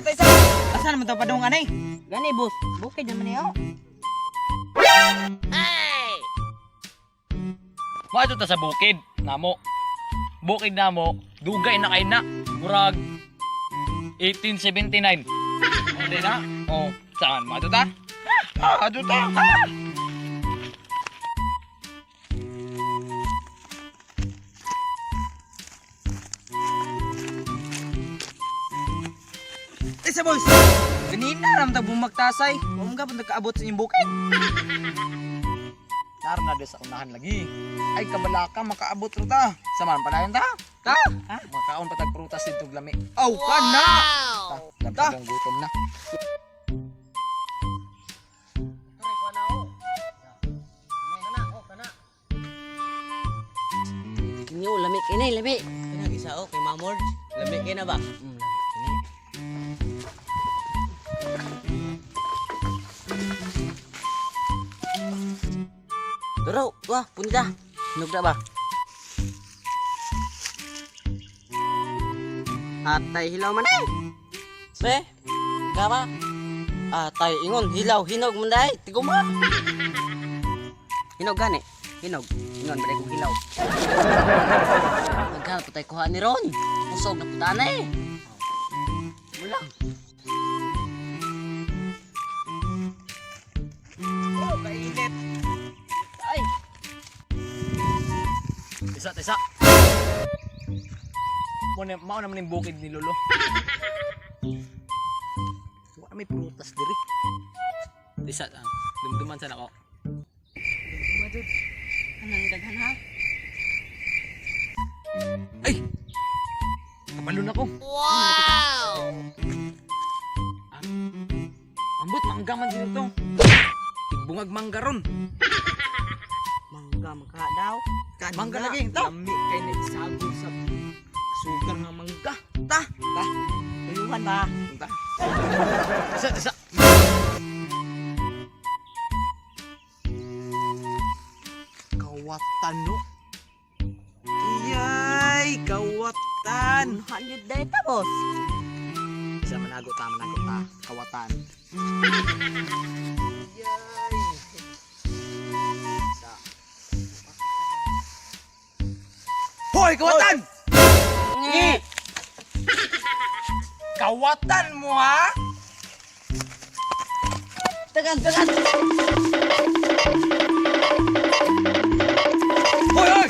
Tisa, asan naman ito padung anay? Gani bos, bukid naman niyo. Mato ta sa bukid namo. Bukid namo, dugay na kay na. Murag 1879. Hindi na? Oh, saan? Mato ta? Mato ta? Tisa boys, ganina naman ito bumagtasay. Huwag nga pa nagkaabot sa inyong bukid. Nar na des sa unahan lagi. Ay kabalaka makaabot ro ta. Samahan pa dayon ta? Ta? Ha? Makaon pa tag prutas dito lami. Aw, ka na! Ta, labang gutom na. Inyo lami kini, lami. Kana gisao kay Mamord. Lami kay na ba? Lami kini. Doro, wah, punta. Hinog na ba? Atay hilaw man eh. Be, gama. Atay ingon hilaw hinog man dai. Tigo mo. Hinog gani. Hinog. Ingon ba kong hilaw. Nagkala pa tayo kuha ni Ron. Pusog na puta na eh. Mula. Oh, kainit. Ay. Tisa. Mao naman yung bukid ni Lolo. Wala may prutas diri. Tisa, dumduman sana ko. Madud. Anang daghan ha? Ay! Kabalon ako. Wow! Ambot, mangga man dito to. Tigbungag mangga ron. Mangga maka daw. Mangga lagi, ta? Lami kay ni sagol sa sugar nga mangga. Ta! Tuyuhan ba? Ta! Tisa. Kawatan no. Iyay, kawatan. Hanyod day ta boss. Isa manago ta. Kawatan. Iyay. Hoy, kawatan! Ngi. Kawatan mo ha? Tegan. Hoy!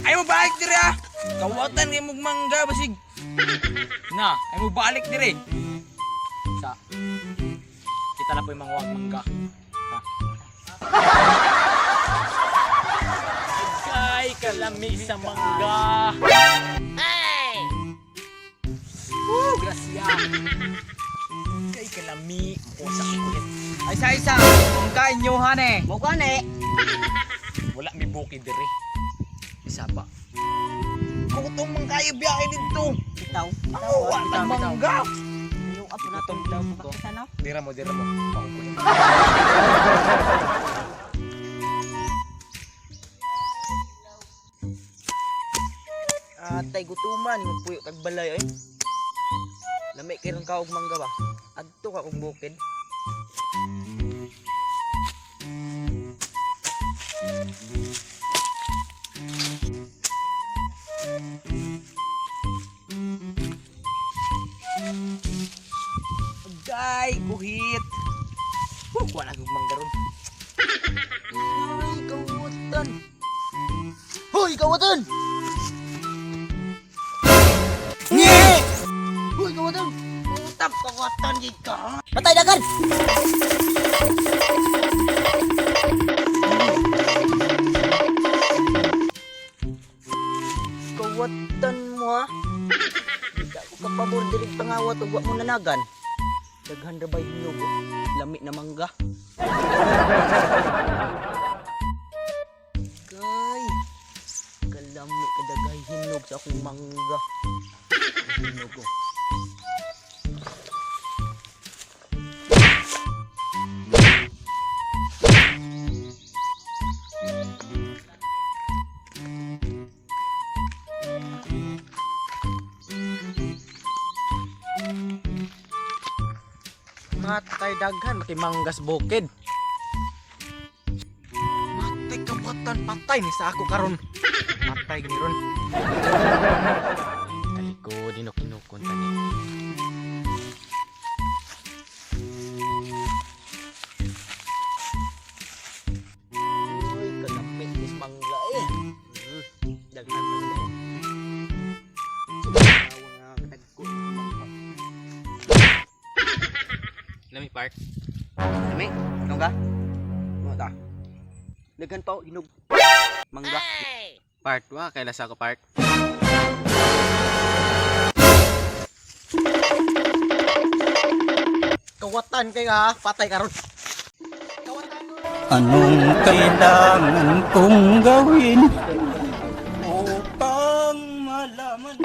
Ay mo balik diri ha? Kawatan kay mong mangga basig. Na, ay mo balik diri. Sa. Kita na po yung mga wag mangga. Ha. Kay kalami sa mangga. Ay! Grasya. Kay kalami o sa kulit. Ay isa, ang kain nyo han eh. Bukan eh. Wala may bukid diri. Isa pa. Kutong mang kayo biyahe dito. Bitaw. Ang mangga. Yung apo na tong daw bakit ano? Dira mo. Makukulit. Atay gutuman, magpuyo kag balay ay. Lami kay rang kaog mangga ba? Adto ka kung bukid. Agay, kuhit. Wala kang mangga ron. Ay, kawatan. Hoy, kawatan! Nye! Hoy, kawatan! Utap, kawatan di ka! Patay dagan. Kawatan mo ha? Hindi ako kapabor dirig pangawat ug wa mo nanagan. Daghan ra ba hinog oh? Lami na mangga. Kay, kalami kadagay hinog sa akong mangga. Hinog oh. Matay daghan kay manggas bukid. Matay kabatan patay ni sa ako karon. Matay gani ron. Dali ko dino-kinukon tani. Uy, kanapit ni mangga eh. Daghan pa sila. Lami part. Lami, ano ka? Ano ta? Daghan pa inog. Mangga. Part wa kay lasa ko part. Kawatan kay ha, patay karon. Anong kailangan kong gawin upang malaman?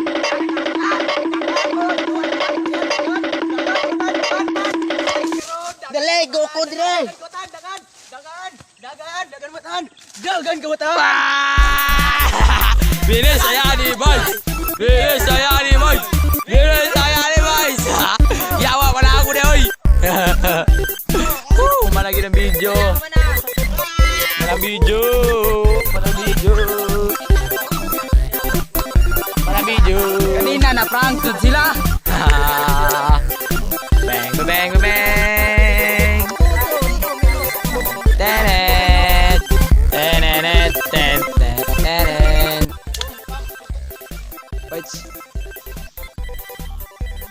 Dali, go ko dire. Dagan kawatan. Bilis saya ni boys. Bilis saya ni boys. Bilis saya ni boys. Yawa pala ako deh oy. Mana lagi ng video. Mana video. Mana video. Mana video. Kanina na prank sila. Bang bang bang. Tenet. Tenet ten ten. Fights.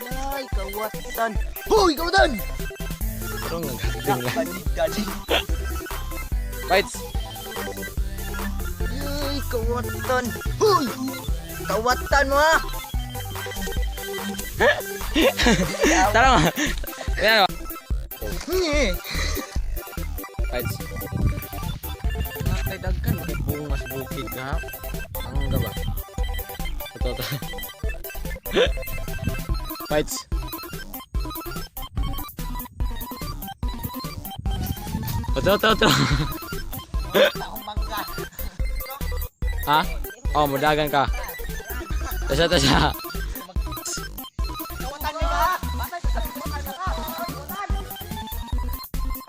Ay, kawatan. Hoy, kawatan. Parang naghagang lang. Dali. Fights. Ay, kawatan. Hoy. Kawatan mo ah. Tara mo. Ayan mo. Fights. Nakay dagkan kay bungas bukid ka. Ang gaba. Ito. Fights. Ito. Ha? Oh, mudagan ka. Tasya.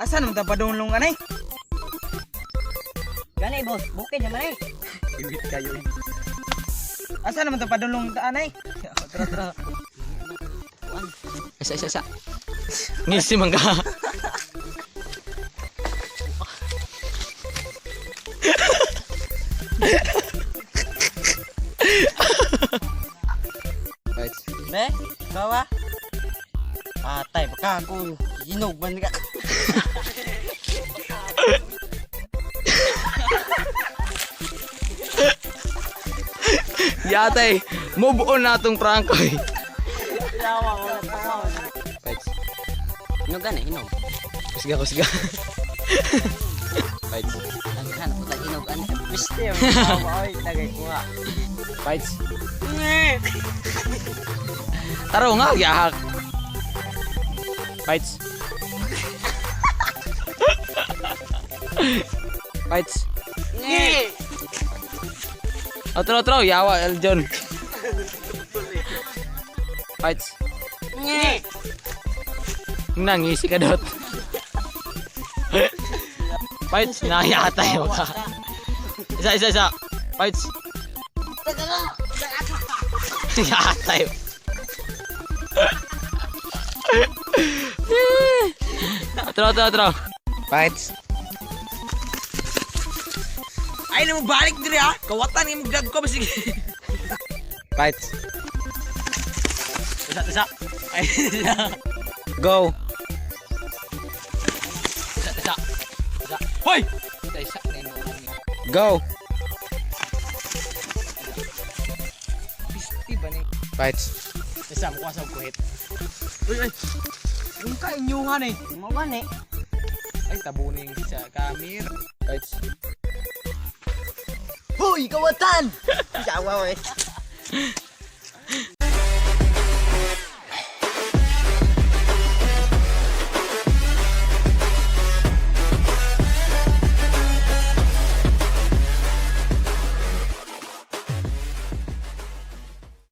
Asan mo tapadulong anay? Gani, boss. Bukid naman eh. Iwit kayo. Asan mo tapadulong anay? Tara. Isa. Ngisi man ka. Fights. Be, bawa. Patay baka ako hinog man ka. Yatay, move on na tong prank oy. Yawa ko na tawa. Fights. Inog gani, inog. Kusga. Fights. Daghan ko tag inog ani. Piste mo tawa oy tagay ko ha. Fights. Taro nga gihak. Fights. Fights. Otro, yawa Eljon. Fights. Nangisi ka dot. Fights, nayatay mo ka. Isa. Fights. Yatay. Otro. Fights. Ay na mo balik diri ha. Kawatan imong dag ko basig. Fights. Isa. Ay. Go. Isa. Hoy. Isa. Go. Piste ba ni? Fights. Isa mo kasab ko hit. Uy. Yung kainyuhan eh. Mo gani. Ay tabuning sa kamir. Fights. Hoy, kawatan. Sawa eh.